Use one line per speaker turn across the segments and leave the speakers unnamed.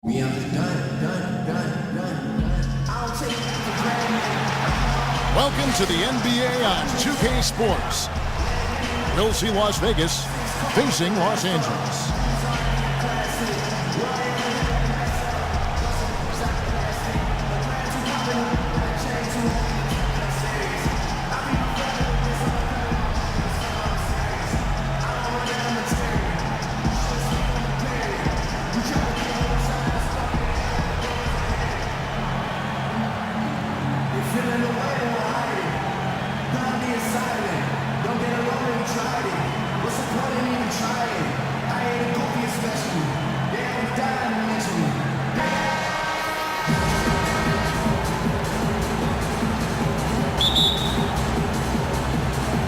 We are done. I'll take it for granted.
Welcome to the NBA on 2K Sports. We'll see Las Vegas facing Los Angeles.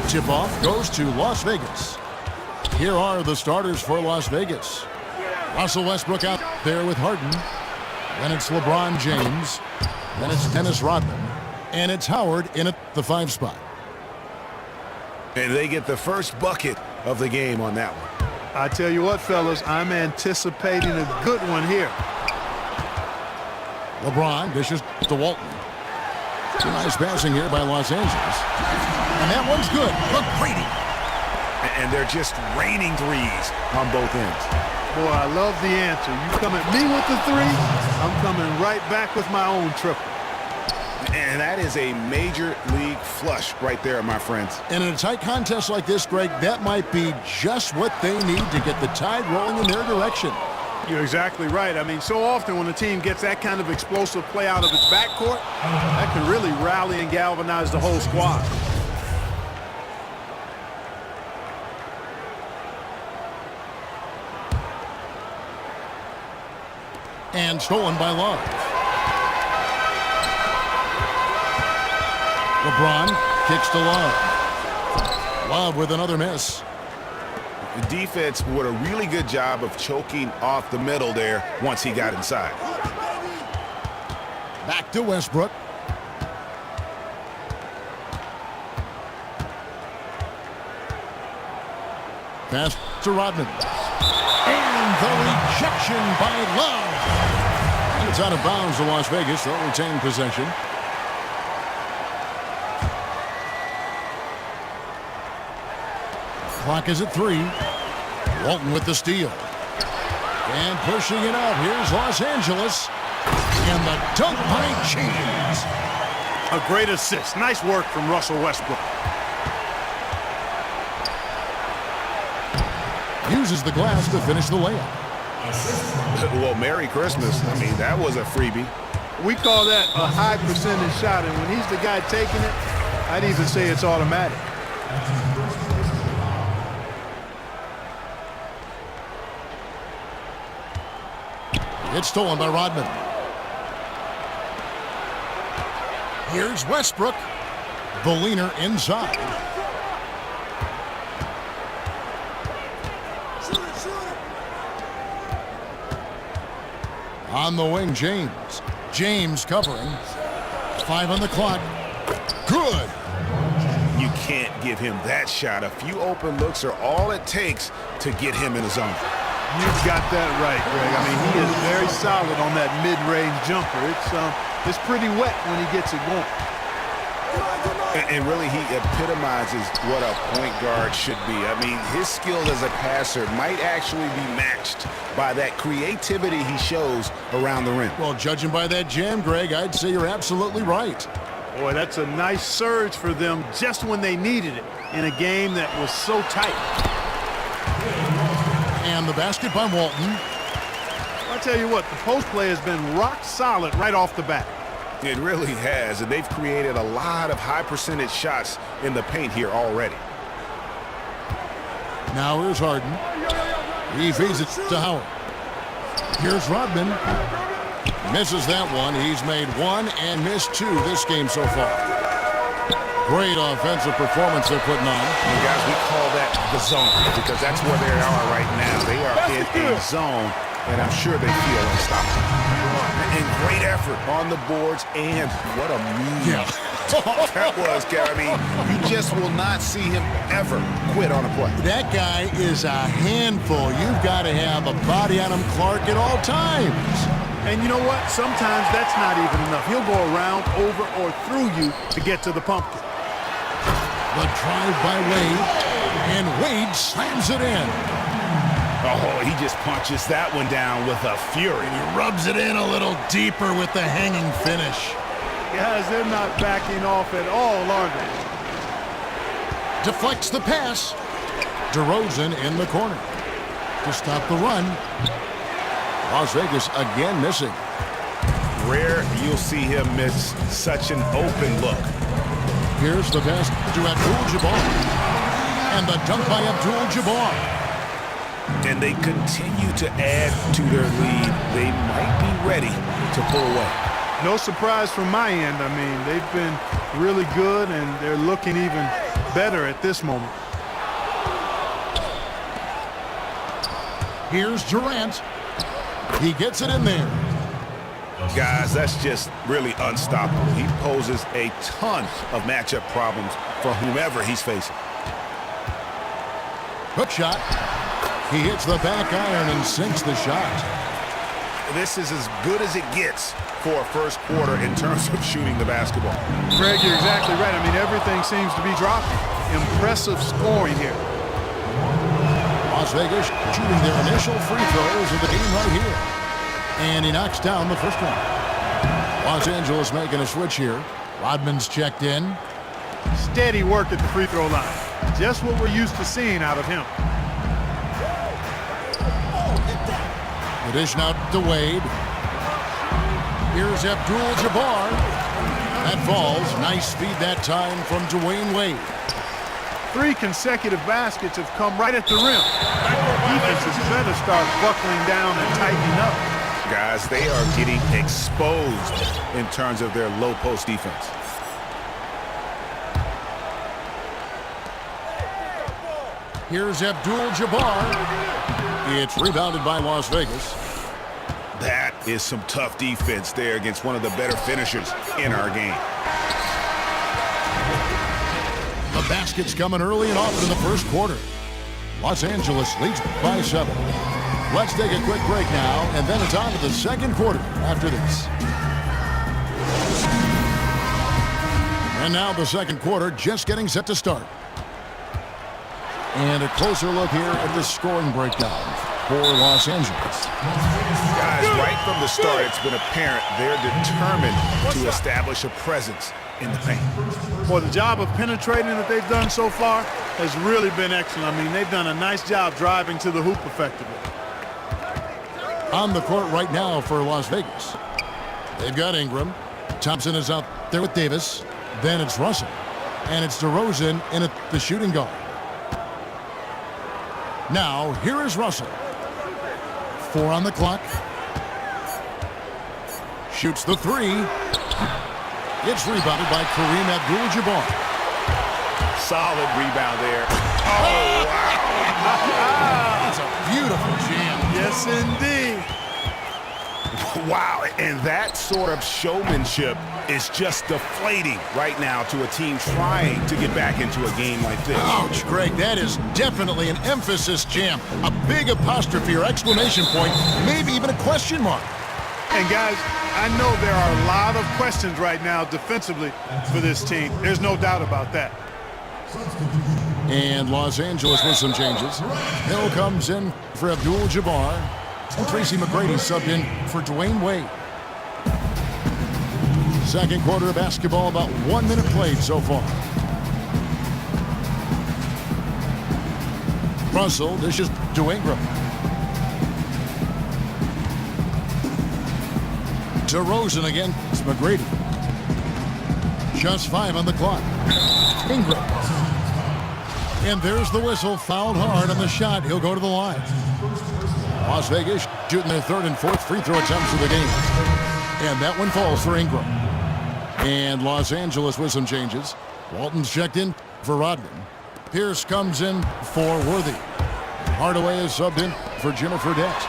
Tip-off goes to Las Vegas. Here are the starters for Las Vegas. Russell Westbrook out there with Harden. Then it's LeBron James. Then it's Dennis Rodman. And it's Howard in at the 5 spot.
And they get the first bucket of the game on that one.
I tell you what, fellas, I'm anticipating a good one here.
LeBron dishes to Walton. Some nice passing here by Los Angeles. And that one's good. Look, Brady.
And they're just raining threes on both ends.
Boy, I love the answer. You come at me with the three, I'm coming right back with my own triple.
And that is a major league flush right there, my friends.
And in a tight contest like this, Greg, that might be just what they need to get the tide rolling in their direction.
You're exactly right. I mean, so often when a team gets that kind of explosive play out of its backcourt, that can really rally and galvanize the whole squad.
And stolen by Love. LeBron kicks to Love. Love with another miss.
The defense did a really good job of choking off the middle there once he got inside.
Back to Westbrook. Pass to Rodman. And the rejection by Love. And it's out of bounds to Las Vegas. They'll retain possession. Clock is at 3. Walton with the steal. And pushing it out. Here's Los Angeles. And the dunk by James.
A great assist. Nice work from Russell Westbrook.
Uses the glass to finish the layup.
Well, Merry Christmas. I mean, that was a freebie.
We call that a high percentage shot, and when he's the guy taking it, I'd even say it's automatic.
It's stolen by Rodman. Here's Westbrook. The leaner inside. On the wing, James. James covering. 5 on the clock. Good.
You can't give him that shot. A few open looks are all it takes to get him in the zone.
You've got that right, Greg. I mean, he is very solid on that mid-range jumper. It's pretty wet when he gets it going.
And really, he epitomizes what a point guard should be. I mean, his skill as a passer might actually be matched by that creativity he shows around the rim.
Well, judging by that jam, Greg, I'd say you're absolutely right.
Boy, that's a nice surge for them just when they needed it in a game that was so tight.
And the basket by Walton.
I'll tell you what, the post play has been rock solid right off the bat.
It really has, and they've created a lot of high percentage shots in the paint here already.
Now here's Harden. He feeds it to Howard. Here's Rodman. Misses that one. He's made 1 and missed 2 this game so far. Great offensive performance they're putting on.
And guys, we call that the zone because that's where they are right now. They are in a zone, and I'm sure they feel unstoppable. And great effort on the boards, and what a move.
Yeah.
That was, I mean, you just will not see him ever quit on a play.
That guy is a handful. You've got to have a body on him, Clark, at all times.
And you know what? Sometimes that's not even enough. He'll go around, over, or through you to get to the pumpkin.
The drive by Wade, and Wade slams it in.
Oh, he just punches that one down with a fury.
He rubs it in a little deeper with the hanging finish.
Guys, they're not backing off at all, are they?
Deflects the pass. DeRozan in the corner to stop the run. Las Vegas again missing.
Rare you'll see him miss such an open look.
Here's the pass to Abdul-Jabbar. And the dunk by Abdul-Jabbar.
And they continue to add to their lead. They might be ready to pull away.
No surprise from my end. I mean, they've been really good, and they're looking even better at this moment.
Here's Durant. He gets it in there.
Guys, that's just really unstoppable. He poses a ton of matchup problems for whomever he's facing.
Hook shot. He hits the back iron and sinks the shot.
This is as good as it gets for a first quarter in terms of shooting the basketball.
Greg, you're exactly right. I mean, everything seems to be dropping. Impressive scoring here.
Las Vegas shooting their initial free throws of the game right here. And he knocks down the first one. Los Angeles making a switch here. Rodman's checked in.
Steady work at the free throw line. Just what we're used to seeing out of him.
The dish out to Wade. Here's Abdul-Jabbar. That falls. Nice speed that time from Dwayne Wade.
3 consecutive baskets have come right at the rim. Defenses better start buckling down and tightening up.
Guys, they are getting exposed in terms of their low post defense.
Here's Abdul-Jabbar. It's rebounded by Las Vegas.
That is some tough defense there against one of the better finishers in our game.
The basket's coming early and often in the first quarter. Los Angeles leads by 7. Let's take a quick break now, and then it's on to the second quarter after this. And now the second quarter just getting set to start. And a closer look here at the scoring breakdown for Los Angeles.
Guys, right from the start, it's been apparent they're determined to establish a presence in the paint.
Well, the job of penetrating that they've done so far has really been excellent. I mean, they've done a nice job driving to the hoop effectively.
On the court right now for Las Vegas. They've got Ingram. Thompson is out there with Davis. Then it's Russell. And it's DeRozan in at the shooting guard. Now, here is Russell. 4 on the clock. Shoots the 3. It's rebounded by Kareem Abdul-Jabbar.
Solid rebound there. Oh, wow.
That's a beautiful jam.
Yes, indeed.
Wow, and that sort of showmanship is just deflating right now to a team trying to get back into a game like this.
Ouch, Greg, that is definitely an emphasis jam. A big apostrophe or exclamation point, maybe even a question mark.
And guys, I know there are a lot of questions right now defensively for this team. There's no doubt about that.
And Los Angeles with some changes. Hill comes in for Abdul-Jabbar. And Tracy McGrady subbed in for Dwayne Wade. Second quarter of basketball, about 1 minute played so far. Russell dishes to Ingram. DeRozan again. It's McGrady. Just 5 on the clock. Ingram. And there's the whistle. Fouled hard on the shot. He'll go to the line. Las Vegas shooting their 3rd and 4th free throw attempts of the game. And that one falls for Ingram. And Los Angeles with some changes. Walton's checked in for Rodman. Pierce comes in for Worthy. Hardaway is subbed in for Jimmer Fredette.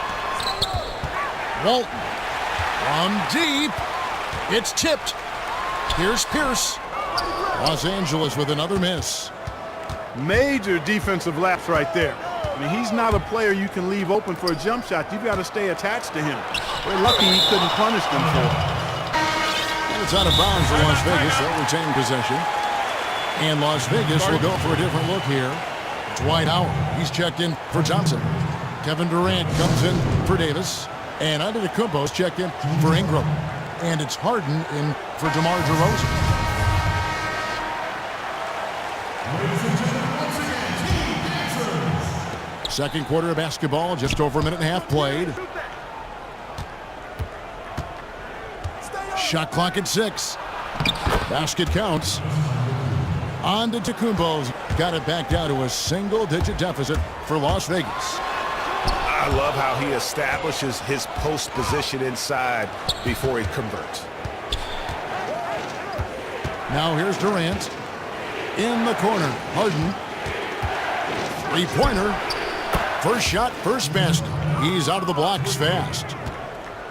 Walton from deep. It's tipped. Here's Pierce. Los Angeles with another miss.
Major defensive lapse right there. I mean, he's not a player you can leave open for a jump shot. You've got to stay attached to him. We're lucky he couldn't punish them for it.
And it's out of bounds for Las Vegas. They'll retain possession. And Las Vegas will go for a different look here. Dwight Howard, he's checked in for Thompson. Kevin Durant comes in for Davis. And Antetokounmpo's checked in for Ingram. And it's Harden in for DeMar DeRozan. Second quarter of basketball, just over a minute and a half played. Shot clock at 6. Basket counts. Antetokounmpo's got it back down to a single-digit deficit for Las Vegas.
I love how he establishes his post position inside before he converts.
Now here's Durant. In the corner, Harden. Three-pointer. First shot, first basket. He's out of the blocks fast.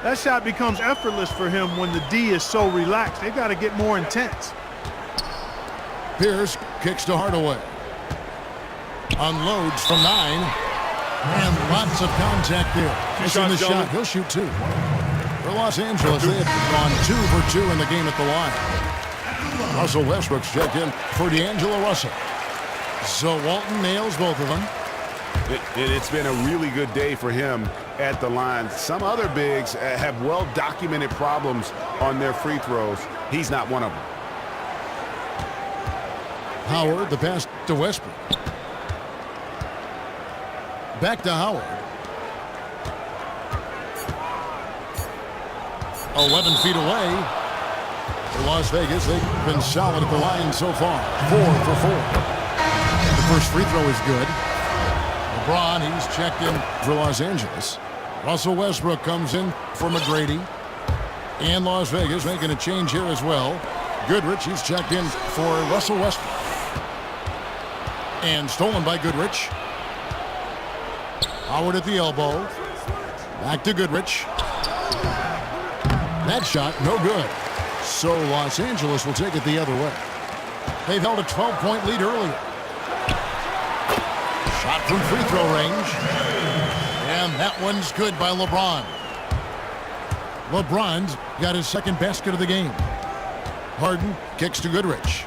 That shot becomes effortless for him when the D is so relaxed. They've got to get more intense.
Pierce kicks to Hardaway. Unloads from 9. And lots of contact there. Missing the shot. He'll shoot 2. For Los Angeles, they have gone 2 for 2 in the game at the line. Russell Westbrook's checked in for D'Angelo Russell. So Walton nails both of them.
It's been a really good day for him at the line. Some other bigs have well-documented problems on their free throws. He's not one of them.
Howard, the pass to Westbrook. Back to Howard. 11 feet away. For Las Vegas, they've been solid at the line so far. 4 for 4. The first free throw is good. LeBron, he's checked in for Los Angeles. Russell Westbrook comes in for McGrady. And Las Vegas making a change here as well. Goodrich, he's checked in for Russell Westbrook. And stolen by Goodrich. Howard at the elbow. Back to Goodrich. That shot, no good. So Los Angeles will take it the other way. They've held a 12-point lead earlier. Shot from free throw range. And that one's good by LeBron. LeBron's got his second basket of the game. Harden kicks to Goodrich.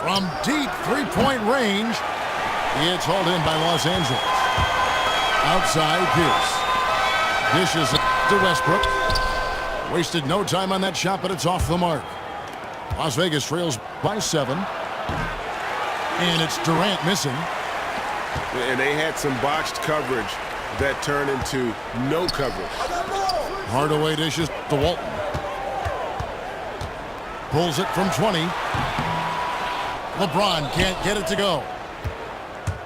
From deep three-point range, it's hauled in by Los Angeles. Outside, Pierce. Dishes to Westbrook. Wasted no time on that shot, but it's off the mark. Las Vegas trails by 7. And it's Durant missing.
And they had some botched coverage that turned into no coverage.
Hardaway dishes to Walton. Pulls it from 20. LeBron can't get it to go.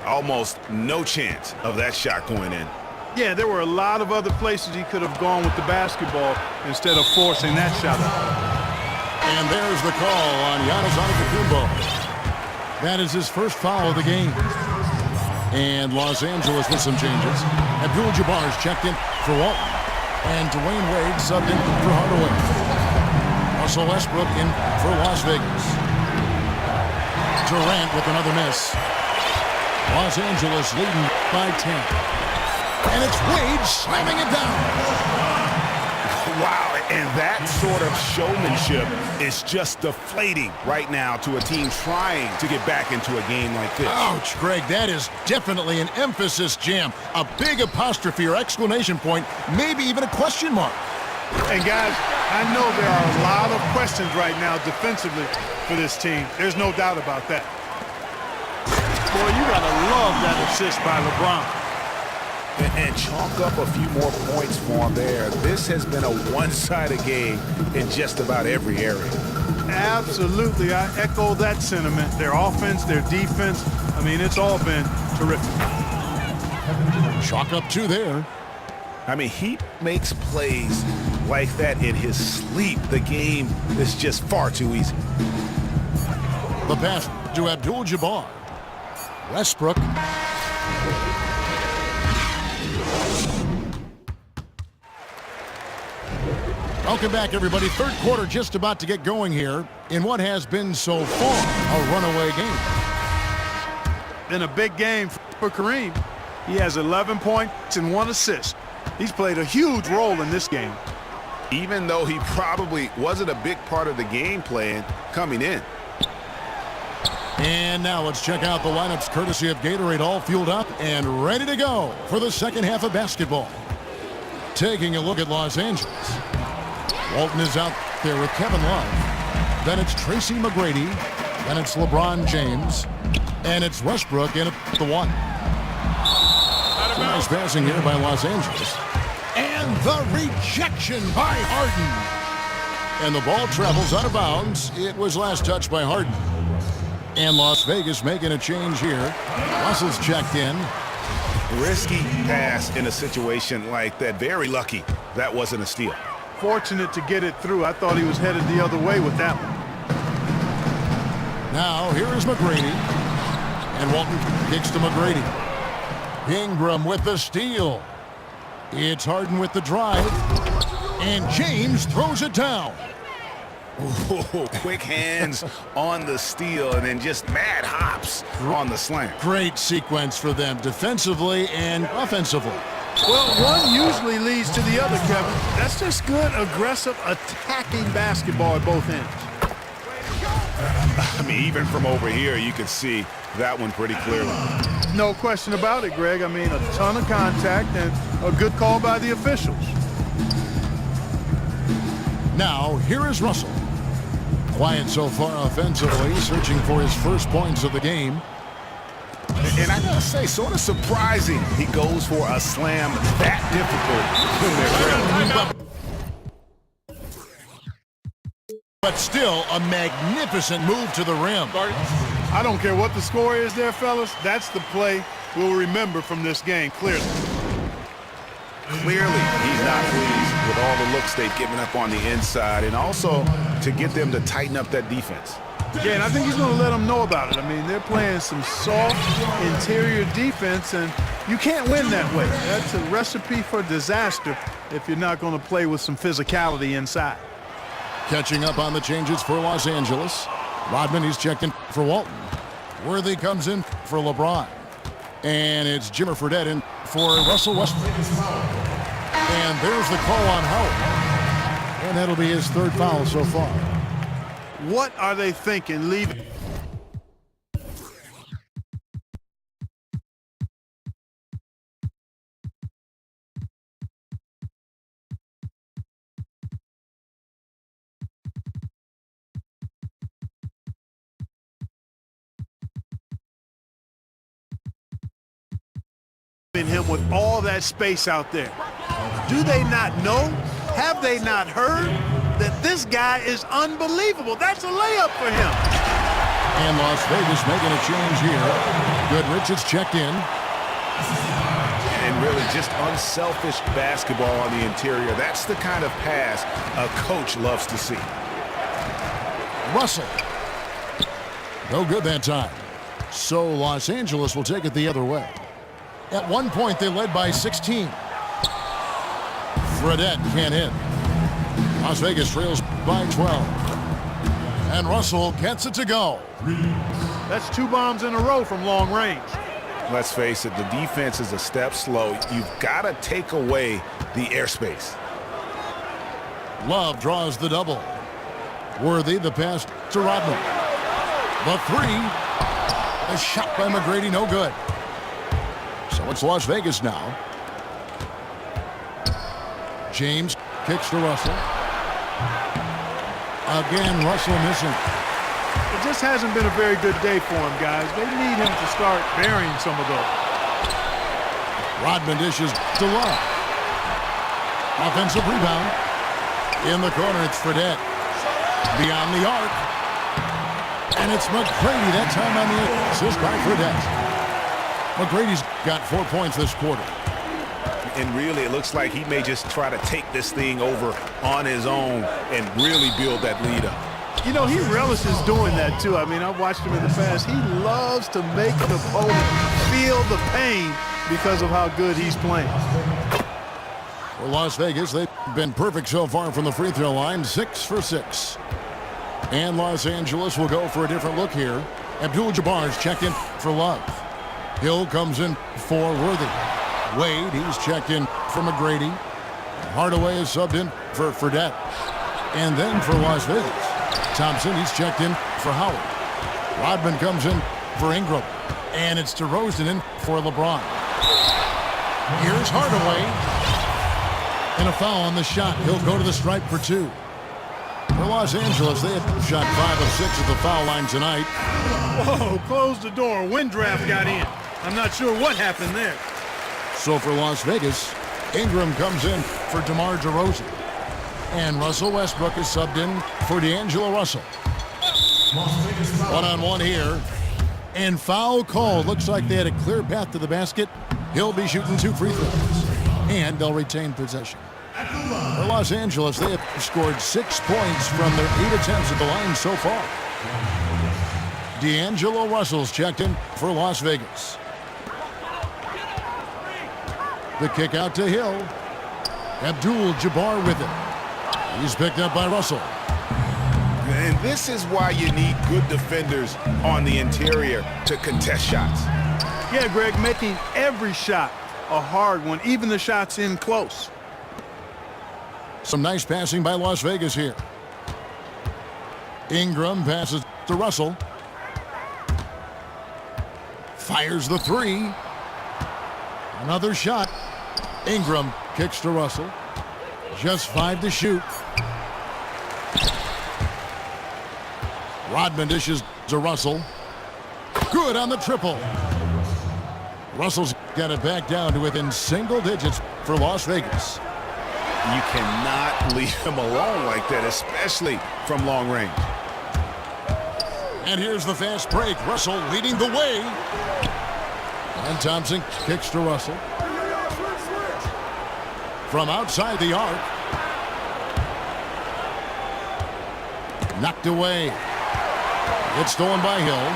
Almost no chance of that shot going in.
Yeah, there were a lot of other places he could have gone with the basketball instead of forcing that shot up.
And there's the call on Giannis Antetokounmpo. That is his first foul of the game. And Los Angeles with some changes. Abdul-Jabbar's checked in for Walton. And Dwayne Wade subbed in for Hardaway. Russell Westbrook in for Las Vegas. Durant with another miss. Los Angeles leading by 10. And it's Wade slamming it down.
Wow, and that sort of showmanship is just deflating right now to a team trying to get back into a game like this.
Ouch, Greg, that is definitely an emphasis jam. A big apostrophe or exclamation point, maybe even a question mark.
And guys, I know there are a lot of questions right now defensively for this team. There's no doubt about that. Boy, you gotta love that assist by LeBron.
And chalk up a few more points for him there. This has been a one-sided game in just about every area.
Absolutely, I echo that sentiment. Their offense, their defense, I mean, it's all been terrific.
Chalk up 2 there.
I mean, he makes plays like that in his sleep. The game is just far too easy.
The pass to Abdul-Jabbar. Westbrook. Welcome back, everybody. Third quarter just about to get going here in what has been so far a runaway game.
Been a big game for Kareem. He has 11 points and 1 assist. He's played a huge role in this game.
Even though he probably wasn't a big part of the game plan coming in.
And now let's check out the lineups courtesy of Gatorade, all fueled up and ready to go for the second half of basketball. Taking a look at Los Angeles. Walton is out there with Kevin Love. Then it's Tracy McGrady. Then it's LeBron James. And it's Westbrook in at the 1. So nice passing here by Los Angeles. And the rejection by Harden. And the ball travels out of bounds. It was last touched by Harden. And Las Vegas making a change here. Russell's checked in.
Risky pass in a situation like that. Very lucky that wasn't a steal.
Fortunate to get it through. I thought he was headed the other way with that one.
Now here is McGrady. And Walton kicks to McGrady. Ingram with the steal. It's Harden with the drive. And James throws it down.
Ooh, quick hands on the steal and then just mad hops on the slam.
Great sequence for them defensively and offensively.
Well, one usually leads to the other, Kevin. That's just good, aggressive, attacking basketball at both ends.
I mean, even from over here, you can see that one pretty clearly.
No question about it, Greg. I mean, a ton of contact and a good call by the officials.
Now, here is Russell. Quiet so far offensively, searching for his first points of the game.
And I gotta say, sort of surprising he goes for a slam that difficult.
But still, a magnificent move to the rim.
I don't care what the score is there, fellas. That's the play we'll remember from this game, clearly.
Clearly, he's not pleased with all the looks they've given up on the inside, and also to get them to tighten up that defense.
Yeah, and I think he's going to let them know about it. I mean, they're playing some soft interior defense, and you can't win that way. That's a recipe for disaster if you're not going to play with some physicality inside.
Catching up on the changes for Los Angeles. Rodman, he's checked in for Walton. Worthy comes in for LeBron. And it's Jimmer Fredette in for Russell Westbrook. And there's the call on Howard. And that'll be his third foul so far.
What are they thinking leaving? Him with all that space out there. Do they not know? Have they not heard that this guy is unbelievable? That's a layup for him.
And Las Vegas making a change here. Goodrich is checked in.
And really just unselfish basketball on the interior. That's the kind of pass a coach loves to see.
Russell. No good that time. So Los Angeles will take it the other way. At one point, they led by 16. Fredette can't hit. Las Vegas trails by 12. And Russell gets it to go.
That's 2 bombs in a row from long range.
Let's face it, the defense is a step slow. You've got to take away the airspace.
Love draws the double. Worthy the pass to Rodman. The 3. A shot by McGrady, no good. So it's Las Vegas now. James kicks to Russell. Again, Russell missing.
It just hasn't been a very good day for him, guys. They need him to start burying some of those.
Rodman dishes to Love. Offensive rebound. In the corner, it's Fredette. Beyond the arc. And it's McGrady, that time on the assist by Fredette. McGrady's got 4 points this quarter.
And really, it looks like he may just try to take this thing over on his own and really build that lead up.
You know, he relishes doing that, too. I mean, I've watched him in the past. He loves to make an opponent feel the pain because of how good he's playing.
For Las Vegas, they've been perfect so far from the free throw line, 6 for 6. And Los Angeles will go for a different look here. Abdul-Jabbar's checked in for Love. Hill comes in for Worthy. Wade, he's checked in for McGrady. Hardaway is subbed in for Fredette. And then for Las Vegas, Thompson, he's checked in for Howard. Rodman comes in for Ingram. And it's DeRozan in for LeBron. Here's Hardaway. And a foul on the shot. He'll go to the stripe for 2. For Los Angeles, they had shot 5 of 6 at the foul line tonight.
Whoa, close the door. Wind draft got in. I'm not sure what happened there.
So for Las Vegas, Ingram comes in for DeMar DeRozan. And Russell Westbrook is subbed in for D'Angelo Russell. One-on-one here. And foul called. Looks like they had a clear path to the basket. He'll be shooting 2 free throws. And they'll retain possession. For Los Angeles, they have scored 6 points from their 8 attempts at the line so far. D'Angelo Russell's checked in for Las Vegas. The kick out to Hill. Abdul-Jabbar with it. He's picked up by Russell.
And this is why you need good defenders on the interior to contest shots.
Yeah, Greg, making every shot a hard one, even the shots in close.
Some nice passing by Las Vegas here. Ingram passes to Russell. Fires the 3. Another shot. Ingram kicks to Russell. Just 5 to shoot. Rodman dishes to Russell. Good on the triple. Russell's got it back down to within single digits for Las Vegas.
You cannot leave him alone like that, especially from long range.
And here's the fast break. Russell leading the way. And Thompson kicks to Russell. From outside the arc. Knocked away. It's stolen by Hill.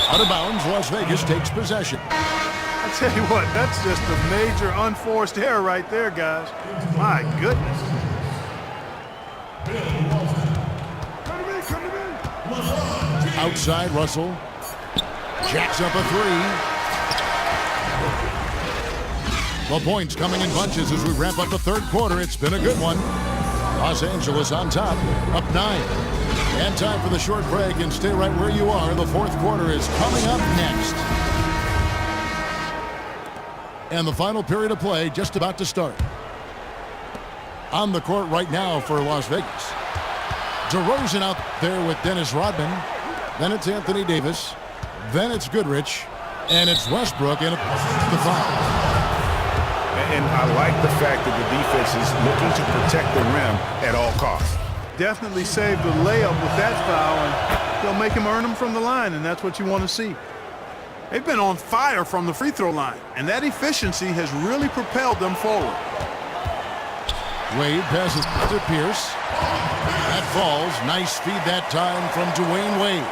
Out of bounds, Las Vegas takes possession.
I tell you what, that's just a major unforced error right there, guys. My goodness.
Outside, Russell jacks up a 3. The points coming in bunches as we wrap up the third quarter. It's been a good one. Los Angeles on top, up 9. And time for the short break, and stay right where you are. The fourth quarter is coming up next. And the final period of play just about to start. On the court right now for Las Vegas. DeRozan out there with Dennis Rodman. Then it's Anthony Davis. Then it's Goodrich. And it's Westbrook, and it's the foul.
And I like the fact that the defense is looking to protect the rim at all costs.
Definitely saved the layup with that foul, and they'll make him earn them from the line, and that's what you want to see. They've been on fire from the free throw line, and that efficiency has really propelled them forward.
Wade passes to Pierce. That falls. Nice feed that time from Dwayne Wade.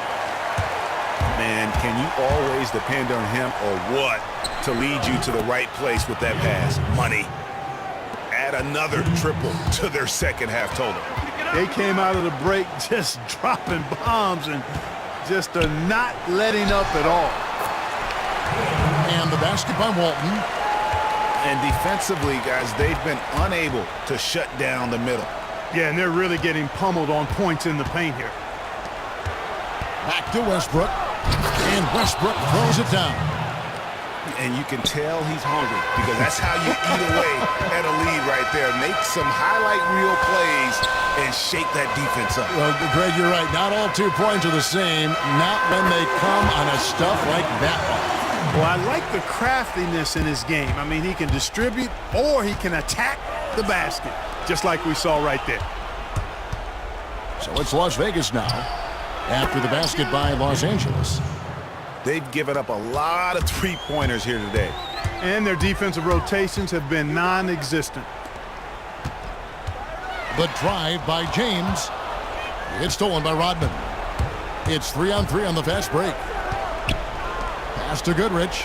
Man, can you always depend on him or what to lead you to the right place with that pass? Money. Add another triple to their second half total.
They came out of the break just dropping bombs and just not letting up at all.
And the basket by Walton.
And defensively, guys, they've been unable to shut down the middle.
Yeah, and they're really getting pummeled on points in the paint here.
Back to Westbrook. And Westbrook throws it down.
And you can tell he's hungry because that's how you eat away at a lead right there. Make some highlight reel plays and shake that defense up.
Well, Greg, you're right. Not all 2 points are the same. Not when they come on a stuff like that one.
Well, I like the craftiness in his game. I mean, he can distribute or he can attack the basket, just like we saw right there.
So it's Las Vegas now after the basket by Los Angeles.
They've given up a lot of three-pointers here today.
And their defensive rotations have been non-existent.
The drive by James. It's stolen by Rodman. It's 3-on-3 on the fast break. Pass to Goodrich.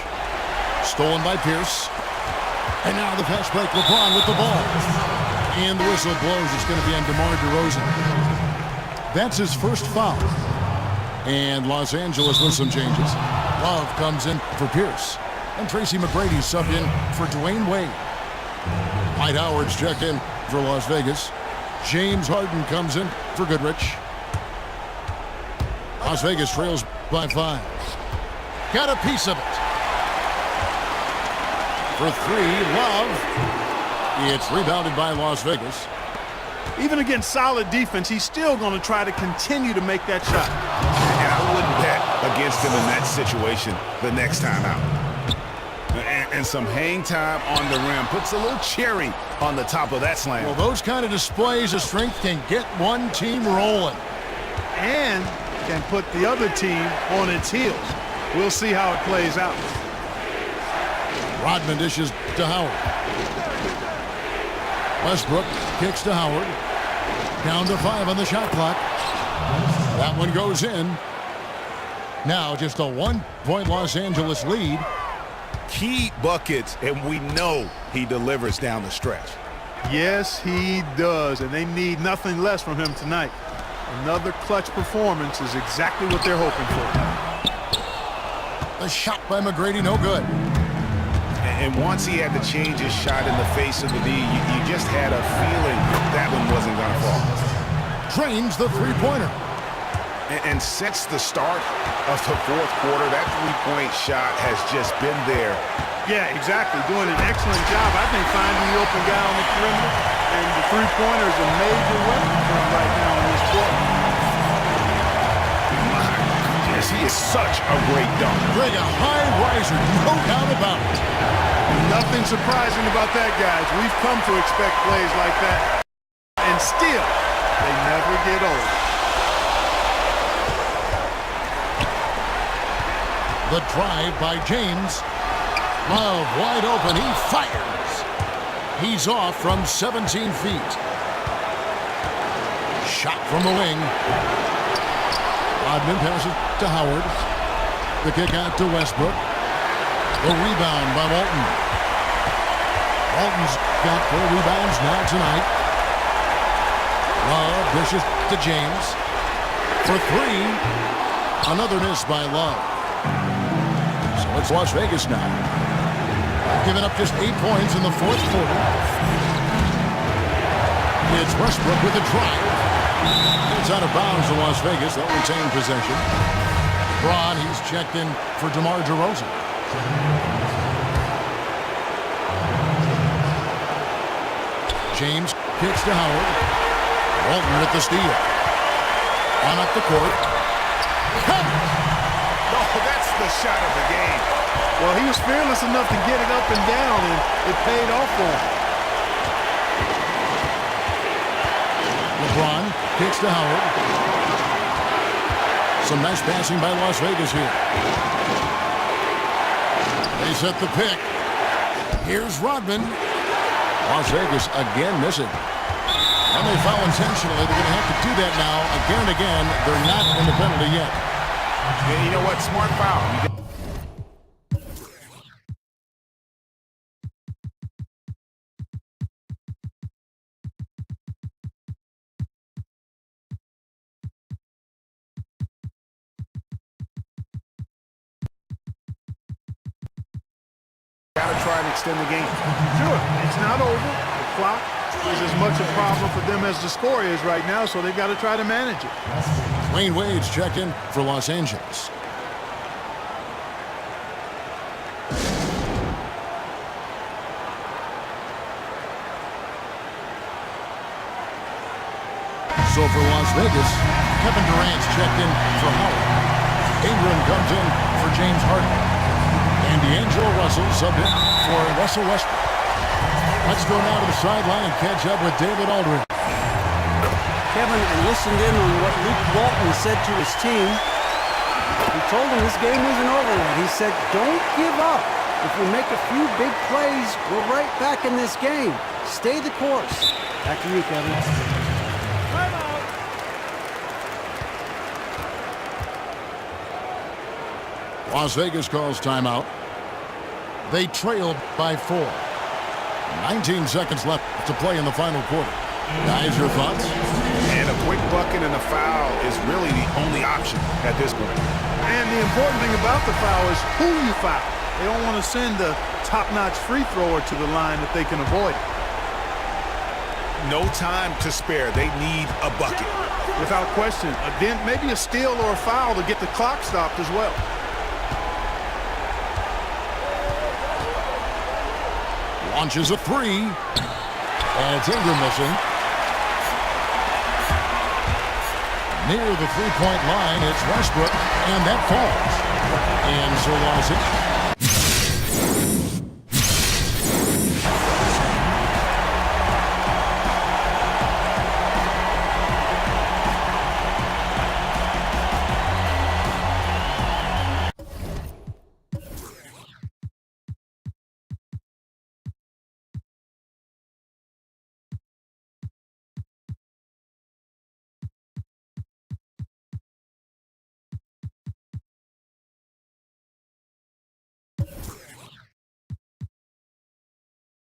Stolen by Pierce. And now the fast break. LeBron with the ball. And the whistle blows. It's going to be on DeMar DeRozan. That's his first foul. And Los Angeles with some changes. Love comes in for Pierce. And Tracy McGrady subbed in for Dwayne Wade. Mike Howard's checked in for Las Vegas. James Harden comes in for Goodrich. Las Vegas trails by 5. Got a piece of it. For 3, Love. It's rebounded by Las Vegas.
Even against solid defense, he's still going to try to continue to make that shot.
And I wouldn't bet against him in that situation the next time out. And some hang time on the rim. Puts a little cherry on the top of that slam.
Well, those kind of displays of strength can get one team rolling.
And can put the other team on its heels. We'll see how it plays out.
Rodman dishes to Howard. Westbrook kicks to Howard. Down to 5 on the shot clock. That one goes in. Now just a 1-point Los Angeles lead.
Key buckets, and we know he delivers down the stretch.
Yes, he does, and they need nothing less from him tonight. Another clutch performance is exactly what they're hoping for.
The shot by McGrady, no good.
And once he had to change his shot in the face of the D, you just had a feeling that one wasn't going to fall.
Drains the three-pointer.
And since the start of the fourth quarter, that three-point shot has just been there.
Yeah, exactly. Doing an excellent job, I think, finding the open guy on the perimeter. And the three-pointer is a major weapon for him right now in this quarter.
My goodness, he is such a great dunker.
Greg, a high riser, no doubt about it.
Nothing surprising about that, guys. We've come to expect plays like that. And still, they never get old.
The drive by James. Love wide open. He fires. He's off from 17 feet. Shot from the wing. Rodman passes to Howard. The kick out to Westbrook. The rebound by Walton. Walton's got 4 rebounds now tonight. Love dishes to James. For 3. Another miss by Love. So it's Las Vegas now. Giving up just 8 points in the fourth quarter. It's Westbrook with a drive. It's out of bounds to Las Vegas. They'll retain possession. Braun, he's checked in for DeMar DeRozan. James kicks to Howard. Walton with the steal. On up the court.
Oh, that's the shot of the game.
Well, he was fearless enough to get it up and down, and it paid off for him.
LeBron kicks to Howard. Some nice passing by Las Vegas here. They set the pick. Here's Rodman. Las Vegas again missing. And they foul intentionally. They're going to have to do that now again and again. They're not in the penalty yet.
And you know what? Smart foul. Gotta try and extend the game.
Sure, it's not over. The clock is as much a problem for them as the score is right now, so they've got to try to manage it.
Dwayne Wade's checked in for Los Angeles. So for Las Vegas, Kevin Durant's checked in for Howard. Ingram comes in for James Harden. And D'Angelo Russell subbed in for Russell Westbrook. Let's go now to the sideline and catch up with David Aldridge.
Kevin listened in on what Luke Walton said to his team. He told them this game isn't over yet. He said, don't give up. If we make a few big plays, we're right back in this game. Stay the course. Back to you, Kevin.
Las Vegas calls timeout. They trail by 4. 19 seconds left to play in the final quarter. Guys, your thoughts?
And a quick bucket and a foul is really the only option at this point.
And the important thing about the foul is who you foul. They don't want to send the top-notch free thrower to the line if they can avoid it.
No time to spare. They need a bucket.
Without question. Again, maybe a steal or a foul to get the clock stopped as well.
Launches a three. And it's Ingram missing. Near the three-point line, it's Westbrook, and that falls. And so long as it